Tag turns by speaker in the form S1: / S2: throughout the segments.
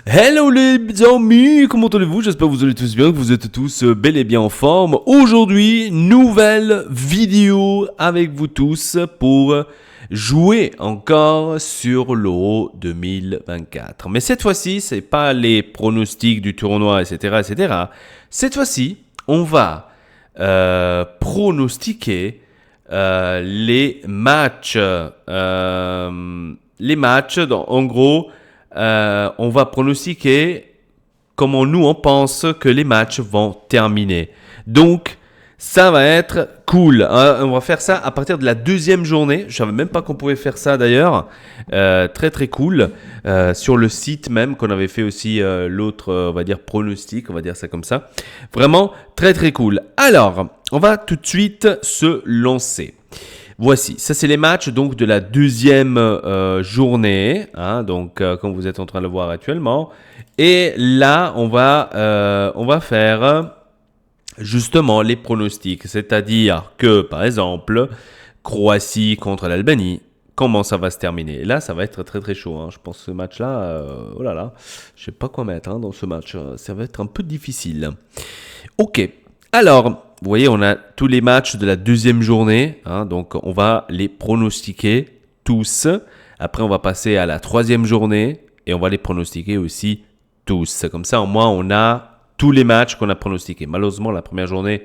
S1: Hello les amis, comment allez-vous? J'espère que vous allez tous bien, que vous êtes tous bel et bien en forme. Aujourd'hui, nouvelle vidéo avec vous tous pour jouer encore sur l'Euro 2024. Mais cette fois-ci, c'est pas les pronostics du tournoi, etc., etc. Cette fois-ci, on va pronostiquer les matchs. En gros, on va pronostiquer comment nous on pense que les matchs vont terminer. Donc, ça va être cool. On va faire ça à partir de la deuxième journée. Je savais même pas qu'on pouvait faire ça d'ailleurs. Très très cool. Sur le site même qu'on avait fait aussi l'autre, on va dire pronostic, on va dire ça comme ça. Vraiment très très cool. Alors, on va tout de suite se lancer. Voici, ça c'est les matchs donc de la deuxième journée, hein, donc comme vous êtes en train de le voir actuellement. Et là, on va faire justement les pronostics, c'est-à-dire que par exemple, Croatie contre l'Albanie, comment ça va se terminer? Et là, ça va être très très chaud. Hein. Je pense que ce match-là, oh là là, je sais pas quoi mettre hein, dans ce match. Ça va être un peu difficile. Ok, alors. Vous voyez, on a tous les matchs de la deuxième journée, hein, donc on va les pronostiquer tous. Après, on va passer à la troisième journée et on va les pronostiquer aussi tous. Comme ça, au moins, on a tous les matchs qu'on a pronostiqués. Malheureusement, la première journée,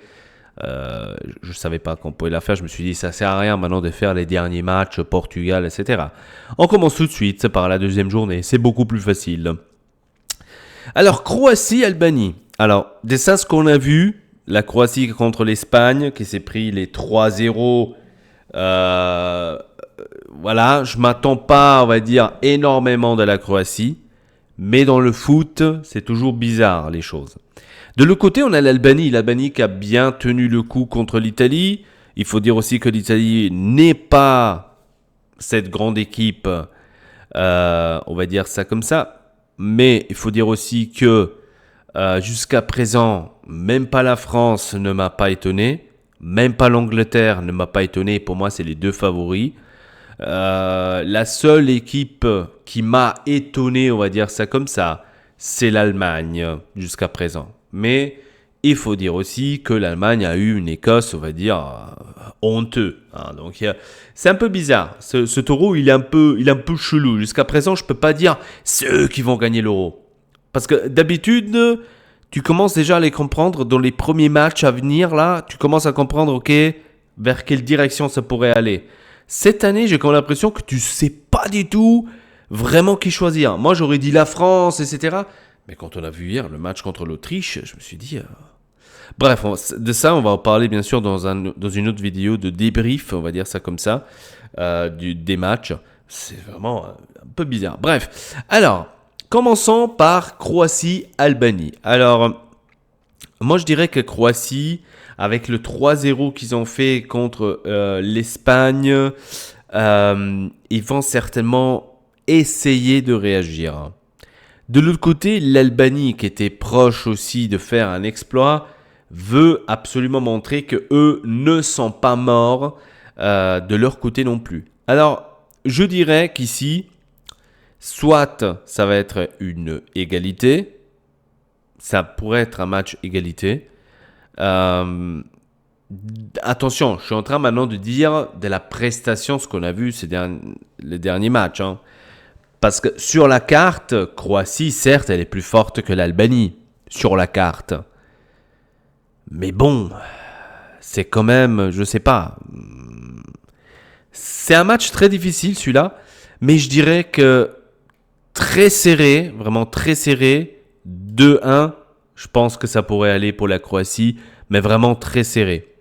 S1: je ne savais pas qu'on pouvait la faire. Je me suis dit, ça ne sert à rien maintenant de faire les derniers matchs, Portugal, etc. On commence tout de suite par la deuxième journée. C'est beaucoup plus facile. Alors, Croatie-Albanie. Alors, de ça, ce qu'on a vu, la Croatie contre l'Espagne, qui s'est pris les 3-0. Voilà, je m'attends pas, on va dire, énormément de la Croatie. Mais dans le foot, c'est toujours bizarre, les choses. De l'autre côté, on a l'Albanie. L'Albanie qui a bien tenu le coup contre l'Italie. Il faut dire aussi que l'Italie n'est pas cette grande équipe, on va dire ça comme ça. Mais il faut dire aussi que jusqu'à présent, même pas la France ne m'a pas étonné. Même pas l'Angleterre ne m'a pas étonné. Pour moi, c'est les deux favoris. La seule équipe qui m'a étonné, on va dire ça comme ça, c'est l'Allemagne jusqu'à présent. Mais il faut dire aussi que l'Allemagne a eu une Écosse, on va dire, honteux. Hein. Donc c'est un peu bizarre. Ce taureau, il est un peu chelou. Jusqu'à présent, je peux pas dire c'est eux qui vont gagner l'Euro. Parce que d'habitude, tu commences déjà à les comprendre dans les premiers matchs à venir. Là, tu commences à comprendre, ok, vers quelle direction ça pourrait aller. Cette année, j'ai comme l'impression que tu sais pas du tout vraiment qui choisir. Moi, j'aurais dit la France, etc. Mais quand on a vu hier le match contre l'Autriche, je me suis dit... Bref, de ça, on va en parler bien sûr dans une autre vidéo de débrief, on va dire ça comme ça, des matchs. C'est vraiment un peu bizarre. Bref, alors... Commençons par Croatie-Albanie. Alors, moi je dirais que Croatie, avec le 3-0 qu'ils ont fait contre l'Espagne, ils vont certainement essayer de réagir. De l'autre côté, l'Albanie, qui était proche aussi de faire un exploit, veut absolument montrer que eux ne sont pas morts de leur côté non plus. Alors, je dirais qu'ici... Soit ça va être une égalité, ça pourrait être un match égalité. Attention, je suis en train maintenant de dire de la prestation, ce qu'on a vu les derniers matchs. Hein. Parce que sur la carte, Croatie, certes, elle est plus forte que l'Albanie, sur la carte. Mais bon, c'est quand même, je sais pas. C'est un match très difficile celui-là, mais je dirais que très serré, vraiment très serré. 2-1, je pense que ça pourrait aller pour la Croatie, mais vraiment très serré.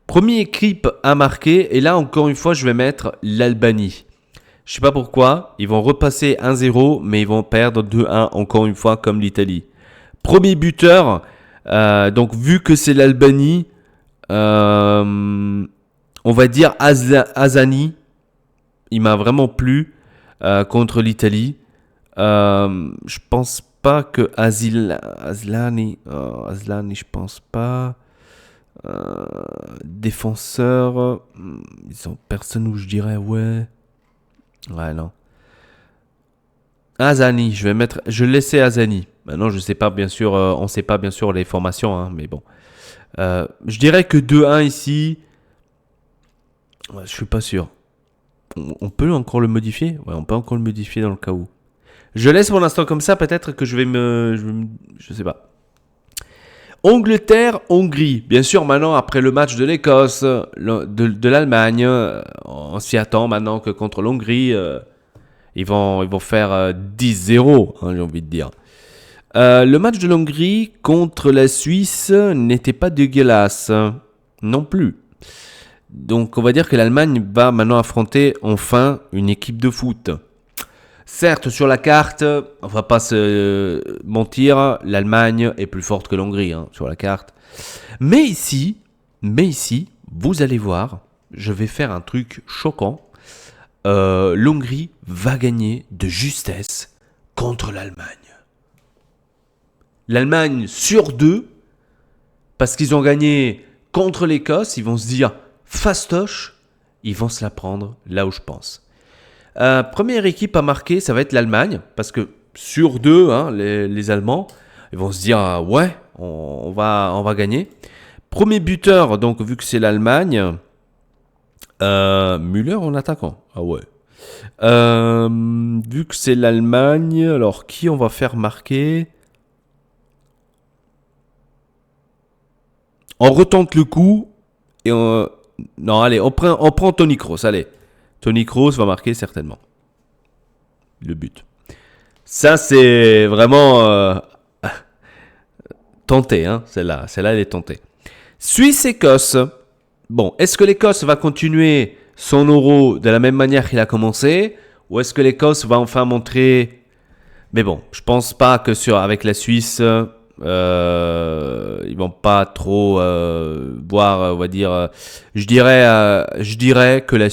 S1: Première équipe à marquer, et là encore une fois, je vais mettre l'Albanie. Je ne sais pas pourquoi, ils vont repasser 1-0, mais ils vont perdre 2-1 encore une fois comme l'Italie. Premier buteur, donc vu que c'est l'Albanie, on va dire Azani, il m'a vraiment plu contre l'Italie. Je pense pas que Asllani, je pense pas. Défenseur, ils ont personne où je dirais ouais. Ouais, non. Azani, je laissais Azani. Maintenant, je sais pas bien sûr, on sait pas bien sûr les formations, hein, mais bon. Je dirais que 2-1 ici, ouais, je suis pas sûr. On peut encore le modifier? Ouais, on peut encore le modifier dans le cas où. Je laisse pour l'instant comme ça, peut-être que je sais pas. Angleterre-Hongrie. Bien sûr, maintenant, après le match de l'Écosse, de l'Allemagne, on s'y attend maintenant que contre l'Hongrie, ils vont faire 10-0, hein, j'ai envie de dire. Le match de l'Hongrie contre la Suisse n'était pas dégueulasse, non plus. Donc on va dire que l'Allemagne va maintenant affronter enfin une équipe de foot. Certes, sur la carte, on va pas se mentir, l'Allemagne est plus forte que l'Hongrie, hein, sur la carte. Mais ici, vous allez voir, je vais faire un truc choquant. L'Hongrie va gagner de justesse contre l'Allemagne. L'Allemagne sur 2, parce qu'ils ont gagné contre l'Écosse, ils vont se dire fastoche, ils vont se la prendre là où je pense. Première équipe à marquer, ça va être l'Allemagne, parce que sur 2, hein, les Allemands, ils vont se dire ouais, on va gagner. Premier buteur, donc vu que c'est l'Allemagne, Müller en attaquant. Ah ouais. Vu que c'est l'Allemagne, alors qui on va faire marquer? On retente le coup et non, allez, on prend Toni Kroos, allez. Toni Kroos va marquer certainement le but. Ça, c'est vraiment tenté, hein, celle-là, elle est tentée. Suisse-Écosse. Bon, est-ce que l'Écosse va continuer son euro de la même manière qu'il a commencé, ou est-ce que l'Écosse va enfin montrer... Mais bon, je pense pas que avec la Suisse... ils vont pas trop voir, on va dire. Je dirais que la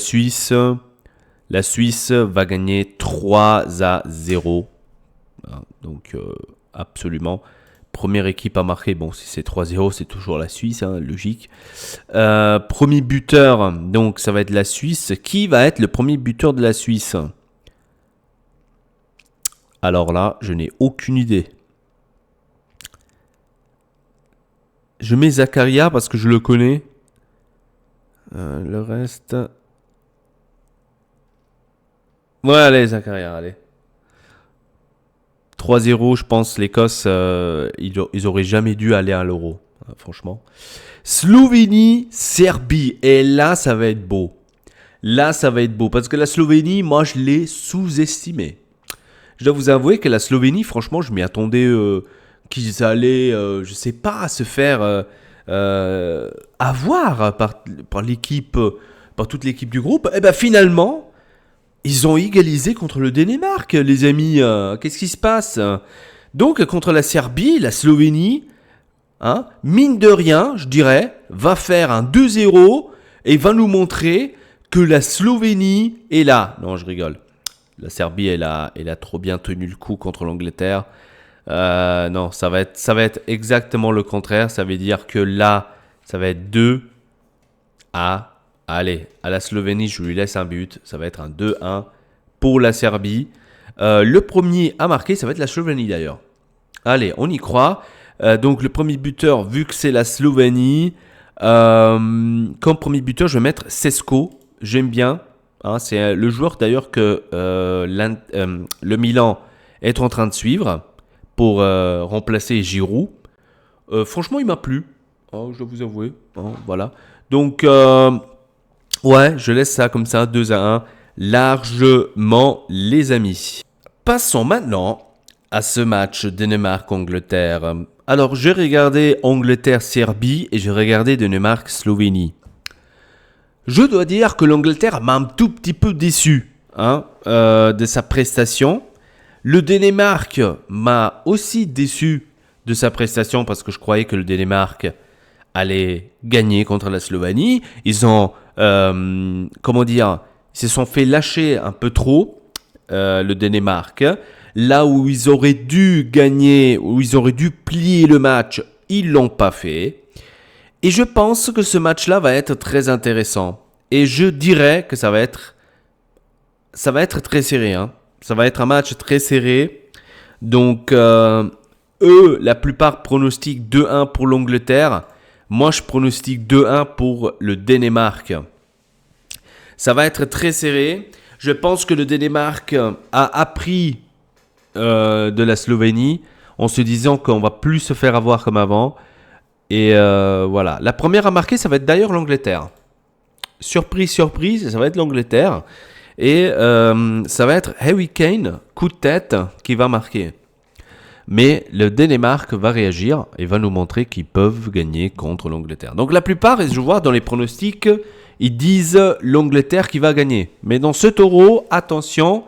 S1: Suisse va gagner 3-0. Donc absolument. Première équipe à marquer. Bon, si c'est 3-0, c'est toujours la Suisse, hein, logique. Premier buteur, donc ça va être la Suisse. Qui va être le premier buteur de la Suisse? Alors là, je n'ai aucune idée. Je mets Zakaria parce que je le connais. Le reste... Ouais, allez, Zakaria, allez. 3-0, je pense, l'Écosse, ils auraient jamais dû aller à l'Euro, franchement. Slovénie, Serbie. Et là, ça va être beau. Là, ça va être beau. Parce que la Slovénie, moi, je l'ai sous-estimée. Je dois vous avouer que la Slovénie, franchement, je m'y attendais... qu'ils allaient, je sais pas, se faire avoir par l'équipe, par toute l'équipe du groupe. Et ben finalement, ils ont égalisé contre le Danemark, les amis. Qu'est-ce qui se passe? Donc contre la Serbie, la Slovénie, hein, mine de rien, je dirais, va faire un 2-0 et va nous montrer que la Slovénie est là. Non, je rigole. La Serbie, elle a trop bien tenu le coup contre l'Angleterre. Non, ça va être exactement le contraire. Ça veut dire que là, ça va être 2 à... Allez, à la Slovénie, je lui laisse un but. Ça va être un 2-1 pour la Serbie. Le premier à marquer, ça va être la Slovénie d'ailleurs. Allez, on y croit. Donc le premier buteur, vu que c'est la Slovénie, comme premier buteur, je vais mettre Sesko. J'aime bien. Hein, c'est le joueur d'ailleurs que le Milan est en train de suivre pour remplacer Giroud. Franchement, il m'a plu. Oh, je dois vous avouer. Oh, voilà. Donc, ouais, je laisse ça comme ça, 2-1. Largement, les amis. Passons maintenant à ce match Danemark-Angleterre. Alors, j'ai regardé Angleterre-Serbie et j'ai regardé Danemark-Slovénie. Je dois dire que l'Angleterre m'a un tout petit peu déçu de sa prestation. Le Danemark m'a aussi déçu de sa prestation parce que je croyais que le Danemark allait gagner contre la Slovénie. Ils ont, ils se sont fait lâcher un peu trop, le Danemark. Là où ils auraient dû gagner, où ils auraient dû plier le match, ils l'ont pas fait. Et je pense que ce match-là va être très intéressant. Et je dirais que ça va être très serré, hein. Ça va être un match très serré. Donc, eux, la plupart pronostiquent 2-1 pour l'Angleterre. Moi, je pronostique 2-1 pour le Danemark. Ça va être très serré. Je pense que le Danemark a appris de la Slovénie en se disant qu'on va plus se faire avoir comme avant. Et voilà. La première à marquer, ça va être d'ailleurs l'Angleterre. Surprise, surprise, ça va être l'Angleterre. Et ça va être Harry Kane, coup de tête, qui va marquer. Mais le Danemark va réagir et va nous montrer qu'ils peuvent gagner contre l'Angleterre. Donc la plupart, je vois dans les pronostics, ils disent l'Angleterre qui va gagner. Mais dans ce taureau, attention,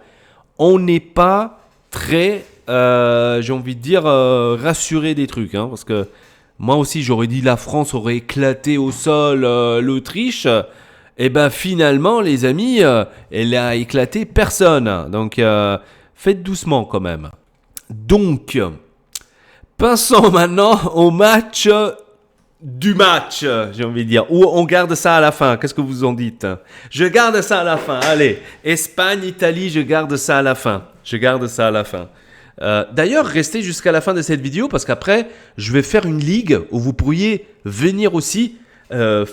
S1: on n'est pas très, j'ai envie de dire, rassuré des trucs. Hein, parce que moi aussi, j'aurais dit la France aurait éclaté au sol l'Autriche. Et ben finalement, les amis, elle a éclaté personne. Donc faites doucement quand même. Donc, passons maintenant au match du match, j'ai envie de dire. Ou on garde ça à la fin. Qu'est-ce que vous en dites? Je garde ça à la fin. Allez, Espagne, Italie, je garde ça à la fin. D'ailleurs, restez jusqu'à la fin de cette vidéo parce qu'après, je vais faire une ligue où vous pourriez venir aussi on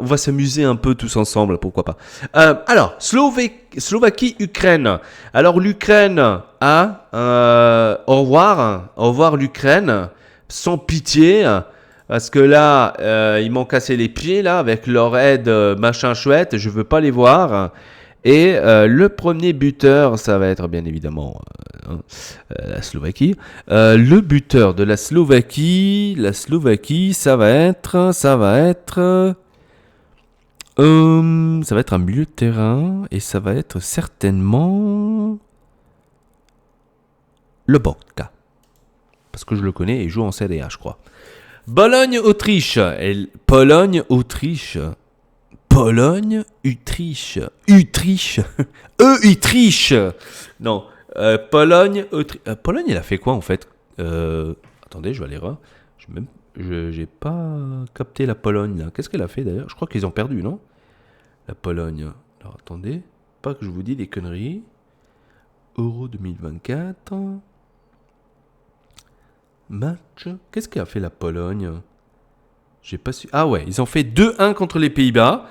S1: va s'amuser un peu tous ensemble, pourquoi pas. Alors, Slovaquie, Ukraine. Alors, l'Ukraine a au revoir l'Ukraine, sans pitié, parce que là, ils m'ont cassé les pieds là avec leur aide machin chouette. Je veux pas les voir. Et le premier buteur, ça va être bien évidemment la Slovaquie. Le buteur de la Slovaquie, ça va être un milieu de terrain et ça va être certainement le Botka. Parce que je le connais et il joue en CDA, je crois. Bologne-Autriche. Pologne-Autriche. Autriche. Non. Pologne, Pologne, elle a fait quoi en fait? Attendez, je vais aller voir. J'ai pas capté la Pologne là. Qu'est-ce qu'elle a fait d'ailleurs? Je crois qu'ils ont perdu, non? La Pologne. Alors attendez, pas que je vous dise des conneries. Euro 2024. Match. Qu'est-ce qu'a fait la Pologne? J'ai pas su. Ah ouais, ils ont fait 2-1 contre les Pays-Bas.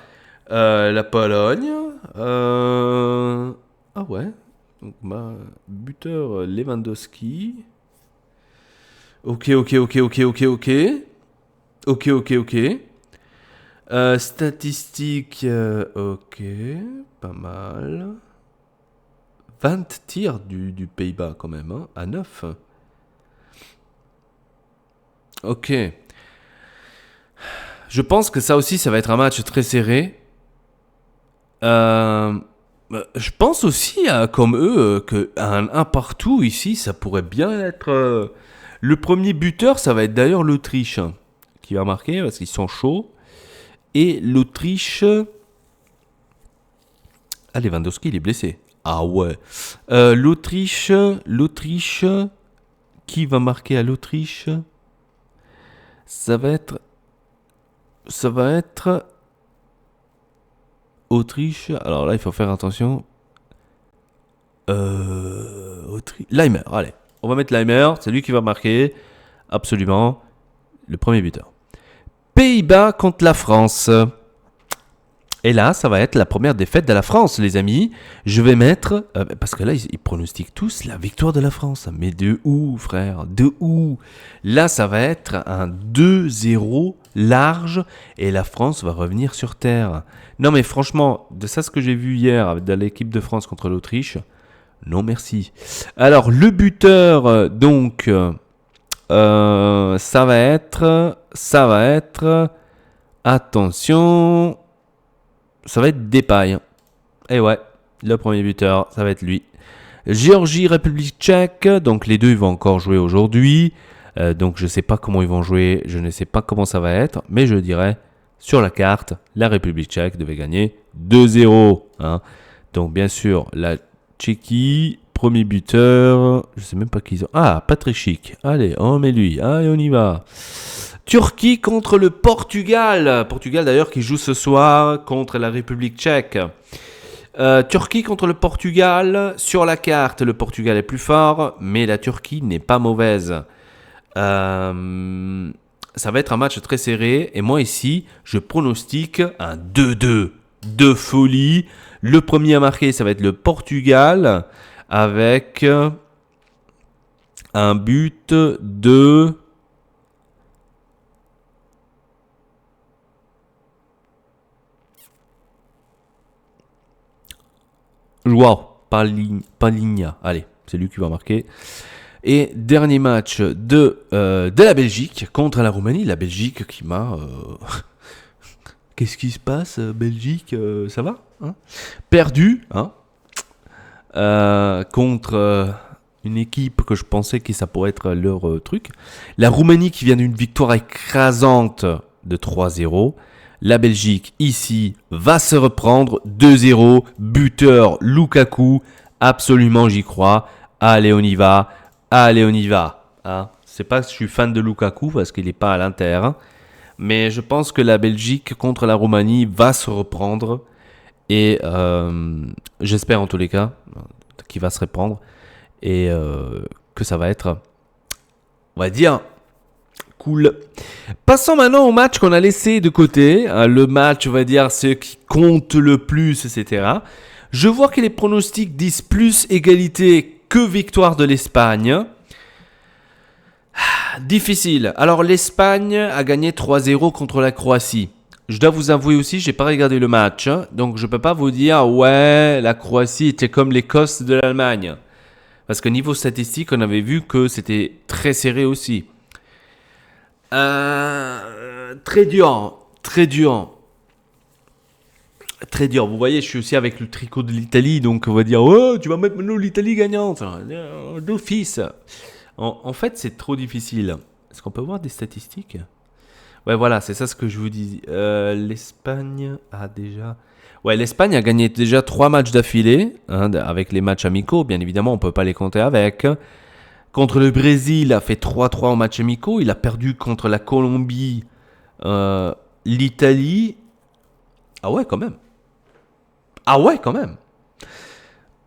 S1: La Pologne. Ah ouais. Donc, buteur Lewandowski. Ok. Statistiques. Ok. Pas mal. 20 tirs du Pays-Bas quand même. Hein, à 9. Ok. Je pense que ça aussi, ça va être un match très serré. Je pense aussi, comme eux, qu'un 1 partout ici, ça pourrait bien être... Le premier buteur, ça va être d'ailleurs l'Autriche qui va marquer parce qu'ils sont chauds. Et l'Autriche... Ah, Lewandowski, il est blessé. Ah ouais. L'Autriche... Qui va marquer à l'Autriche? Ça va être Autriche. Alors là, il faut faire attention. Leimer. Allez, on va mettre Leimer. C'est lui qui va marquer. Absolument. Le premier buteur. Pays-Bas contre la France. Et là, ça va être la première défaite de la France, les amis. Je vais mettre... parce que là, ils pronostiquent tous la victoire de la France. Mais de où, frère? De où? Là, ça va être un 2-0 large. Et la France va revenir sur terre. Non, mais franchement, de ça, ce que j'ai vu hier dans l'équipe de France contre l'Autriche, non, merci. Alors, le buteur, donc... ça va être... Attention... Ça va être Depay. Et ouais, le premier buteur, ça va être lui. Géorgie, République tchèque. Donc les deux, ils vont encore jouer aujourd'hui. Donc je ne sais pas comment ils vont jouer. Je ne sais pas comment ça va être. Mais je dirais, sur la carte, la République tchèque devait gagner 2-0. Hein. Donc bien sûr, la Tchéquie, premier buteur. Je ne sais même pas qui ils ont. Ah, Patrick Schick. Allez, on met lui. Allez, on y va. Turquie contre le Portugal. Portugal d'ailleurs qui joue ce soir contre la République tchèque. Turquie contre le Portugal. Sur la carte, le Portugal est plus fort, mais la Turquie n'est pas mauvaise. Ça va être un match très serré. Et moi ici, je pronostique un 2-2 de folie. Le premier à marquer, ça va être le Portugal avec un but de... Joao Palinha. Allez, c'est lui qui va marquer. Et dernier match de la Belgique contre la Roumanie. La Belgique qui m'a... Qu'est-ce qui se passe, Belgique ça va hein perdu hein contre une équipe que je pensais que ça pourrait être leur truc. La Roumanie qui vient d'une victoire écrasante de 3-0. La Belgique, ici, va se reprendre 2-0. Buteur Lukaku. Absolument, j'y crois. Allez, on y va. Allez, on y va. Hein c'est pas que je suis fan de Lukaku parce qu'il n'est pas à l'Inter. Hein. Mais je pense que la Belgique contre la Roumanie va se reprendre. Et j'espère en tous les cas qu'il va se reprendre. Et que ça va être, on va dire, cool. Passons maintenant au match qu'on a laissé de côté. Le match, on va dire, ce qui compte le plus, etc. Je vois que les pronostics disent plus égalité que victoire de l'Espagne. Difficile. Alors l'Espagne a gagné 3-0 contre la Croatie. Je dois vous avouer aussi, j'ai pas regardé le match. Donc je peux pas vous dire, ouais, la Croatie était comme l'Écosse de l'Allemagne. Parce que niveau statistique, on avait vu que c'était très serré aussi. Très dur. Très dur. Très dur. Vous voyez, je suis aussi avec le tricot de l'Italie. Donc on va dire, oh, tu vas mettre maintenant l'Italie gagnante. D'office. En fait, c'est trop difficile. Est-ce qu'on peut voir des statistiques ? Ouais, voilà, c'est ça ce que je vous dis. L'Espagne a déjà... Ouais, l'Espagne a gagné déjà 3 matchs d'affilée, hein, avec les matchs amicaux. Bien évidemment, on ne peut pas les compter avec. Contre le Brésil, il a fait 3-3 en matchs amicaux. Il a perdu contre la Colombie, l'Italie. Ah ouais, quand même. Ah ouais, quand même.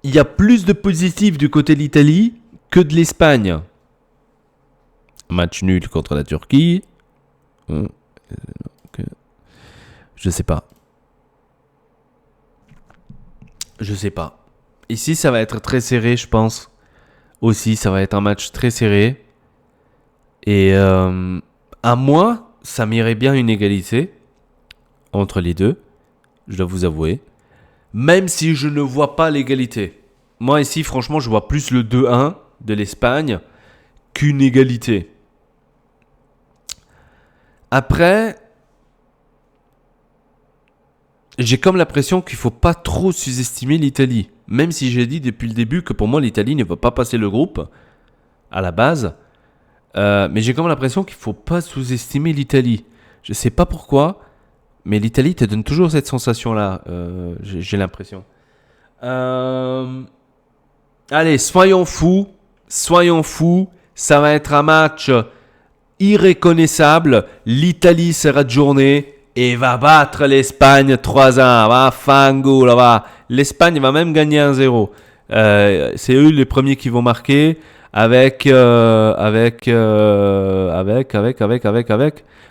S1: Il y a plus de positifs du côté de l'Italie que de l'Espagne. Match nul contre la Turquie. Je sais pas. Je sais pas. Ici, ça va être très serré, je pense. Aussi, ça va être un match très serré. Et à moi, ça m'irait bien une égalité entre les deux. Je dois vous avouer. Même si je ne vois pas l'égalité. Moi, ici, franchement, je vois plus le 2-1 de l'Espagne qu'une égalité. Après, j'ai comme l'impression qu'il ne faut pas trop sous-estimer l'Italie. Même si j'ai dit depuis le début que pour moi, l'Italie ne va pas passer le groupe, à la base. Mais j'ai comme l'impression qu'il ne faut pas sous-estimer l'Italie. Je ne sais pas pourquoi, mais l'Italie te donne toujours cette sensation-là, j'ai l'impression. Allez, soyons fous. Ça va être un match irreconnaissable. L'Italie sera de journée et va battre l'Espagne 3-1. Va, fango, là-bas. L'Espagne va même gagner 1-0. C'est eux les premiers qui vont marquer avec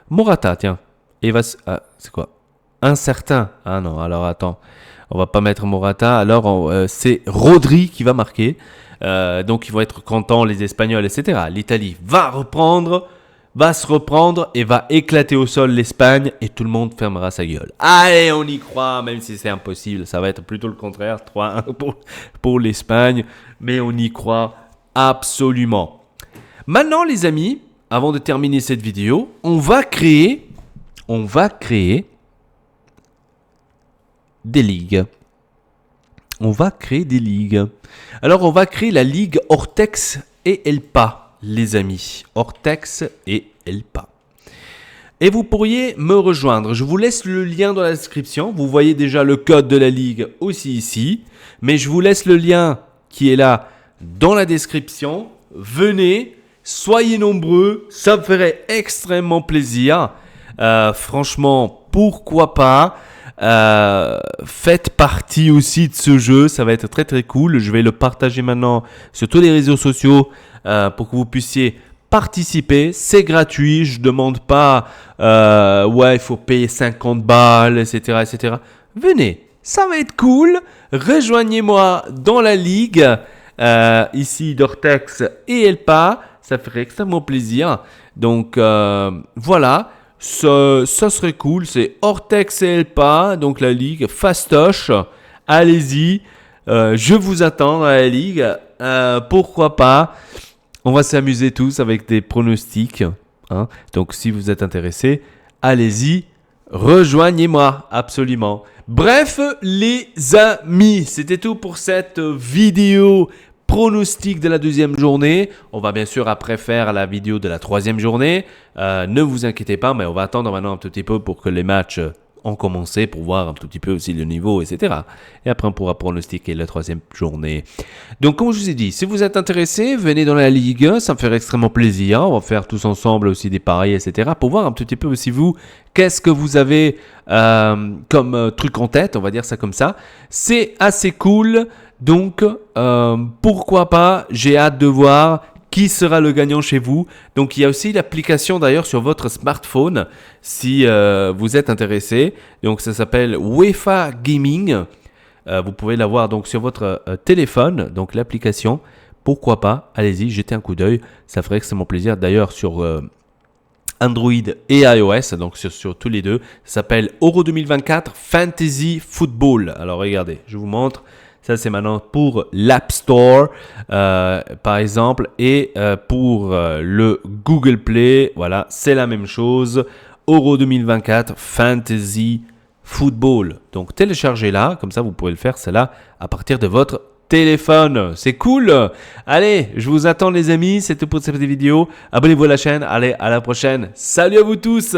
S1: Morata, tiens. Et c'est quoi ? Incertain. Ah non, alors attends. On va pas mettre Morata. Alors, c'est Rodri qui va marquer. Donc, ils vont être contents, les Espagnols, etc. L'Italie va se reprendre et va éclater au sol l'Espagne et tout le monde fermera sa gueule. Allez, on y croit, même si c'est impossible. Ça va être plutôt le contraire, 3-1 pour l'Espagne. Mais on y croit absolument. Maintenant, les amis, avant de terminer cette vidéo, on va créer des ligues. On va créer des ligues. Alors, on va créer la ligue Ortex et Elpa, les amis. Ortex et Elpa. Et vous pourriez me rejoindre. Je vous laisse le lien dans la description. Vous voyez déjà le code de la ligue aussi ici. Mais je vous laisse le lien qui est là dans la description. Venez, soyez nombreux. Ça me ferait extrêmement plaisir. Franchement, pourquoi pas ? faites partie aussi de ce jeu. Ça va être très très cool. Je vais le partager maintenant sur tous les réseaux sociaux pour que vous puissiez participer. C'est gratuit. Je ne demande pas ouais, il faut payer 50 balles, etc., etc. Venez, ça va être cool. Rejoignez-moi dans la ligue. Ici, Dortex et Elpa. Ça ferait extrêmement plaisir. Donc, voilà. Ça serait cool. C'est Ortex et Elpa. Donc, la ligue fastoche. Allez-y. Je vous attends dans la ligue. Pourquoi pas. On va s'amuser tous avec des pronostics. Hein. Donc, si vous êtes intéressés, allez-y. Rejoignez-moi. Absolument. Bref, les amis, c'était tout pour cette vidéo pronostic de la deuxième journée. On va bien sûr après faire la vidéo de la troisième journée. Ne vous inquiétez pas, mais on va attendre maintenant un petit peu pour que les matchs ont commencé, pour voir un tout petit peu aussi le niveau, etc. Et après, on pourra pronostiquer la troisième journée. Donc, comme je vous ai dit, si vous êtes intéressés, venez dans la Ligue, ça me ferait extrêmement plaisir. On va faire tous ensemble aussi des paris, etc. Pour voir un petit peu aussi vous, qu'est-ce que vous avez comme truc en tête, on va dire ça comme ça. C'est assez cool. Donc, pourquoi pas, j'ai hâte de voir qui sera le gagnant chez vous. Donc, il y a aussi l'application d'ailleurs sur votre smartphone si vous êtes intéressé. Donc, ça s'appelle UEFA Gaming. Vous pouvez l'avoir donc sur votre téléphone, donc l'application. Pourquoi pas, allez-y, jetez un coup d'œil. Ça ferait extrêmement plaisir. D'ailleurs, sur Android et iOS, donc sur tous les deux. Ça s'appelle Euro 2024 Fantasy Football. Alors, regardez, je vous montre. Ça, c'est maintenant pour l'App Store, par exemple, et pour le Google Play. Voilà, c'est la même chose. Euro 2024 Fantasy Football. Donc, téléchargez-la. Comme ça, vous pourrez le faire, celle-là, à partir de votre téléphone. C'est cool. Allez, je vous attends, les amis. C'est tout pour cette vidéo. Abonnez-vous à la chaîne. Allez, à la prochaine. Salut à vous tous.